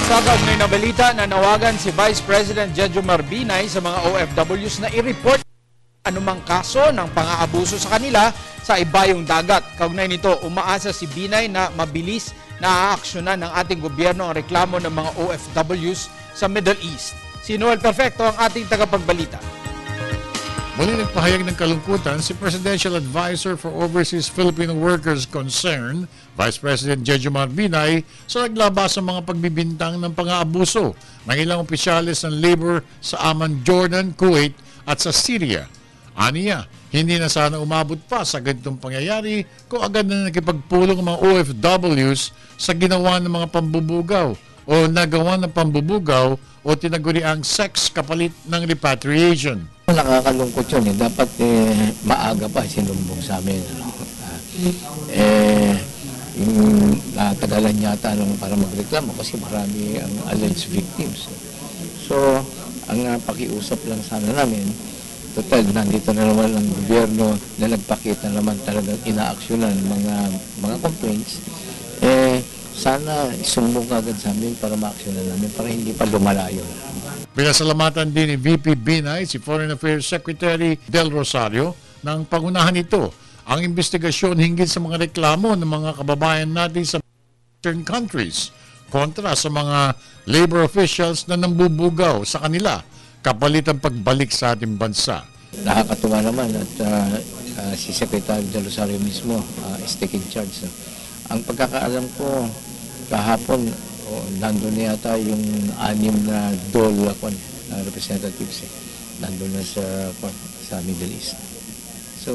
Sa kaugnay na balita, nanawagan si Vice President Jejomar Binay sa mga OFWs na i-report anumang kaso ng pang-aabuso sa kanila sa ibayong dagat. Kaugnay nito, umaasa si Binay na mabilis na aaksyonan ng ating gobyerno ang reklamo ng mga OFWs sa Middle East. Si Noel Perfecto ang ating tagapagbalita. Muli nagpahayag ng kalungkutan si Presidential Advisor for Overseas Filipino Workers Concern, Vice President Jejomar Binay, sa naglabas ng mga pagbibintang ng pang-aabuso ng ilang opisyalis ng labor sa Amman, Jordan, Kuwait at sa Syria. Aniya, hindi na sana umabot pa sa ganitong pangyayari kung agad na nakipagpulong ang mga OFWs sa ginawa ng mga pambubugaw o nagawa ng pambubugaw o tinaguriang sex kapalit ng repatriation. Nakakalungkot yun. Dapat maaga pa sinumbong sa amin. Natagalan yata para magreklamo kasi marami ang alleged victims. So, ang pakiusap lang sana namin, total, nandito na naman ang gobyerno na nagpakita naman talagang inaaksyonan mga complaints. Sana isumbong agad sa amin para maaksyonan namin para hindi pa lumalayo. Pinasalamatan din ni VP Binay si Foreign Affairs Secretary Del Rosario ng pangunahan nito ang investigasyon hinggil sa mga reklamo ng mga kababayan natin sa Western countries kontra sa mga labor officials na nambubugaw sa kanila kapalit ang pagbalik sa ating bansa. Nakakatuwa naman at si Secretary Del Rosario mismo is taking charge. Ang pagkakaalam ko, kahapon, nandun na yata yung 6 na DOL representatives nandun na sa Middle East. So,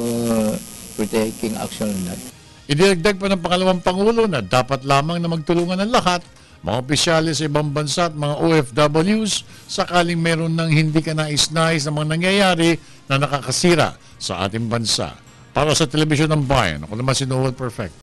we're taking action on that. Idinagdag pa ng pangalawang Pangulo na dapat lamang na magtulungan ng lahat, mga opisyalis sa ibang bansa at mga OFWs sakaling meron ng hindi ka nais-nais na mga nangyayari na nakakasira sa ating bansa. Para sa Telebisyon ng Bayan, ako naman si Noel Perfecto.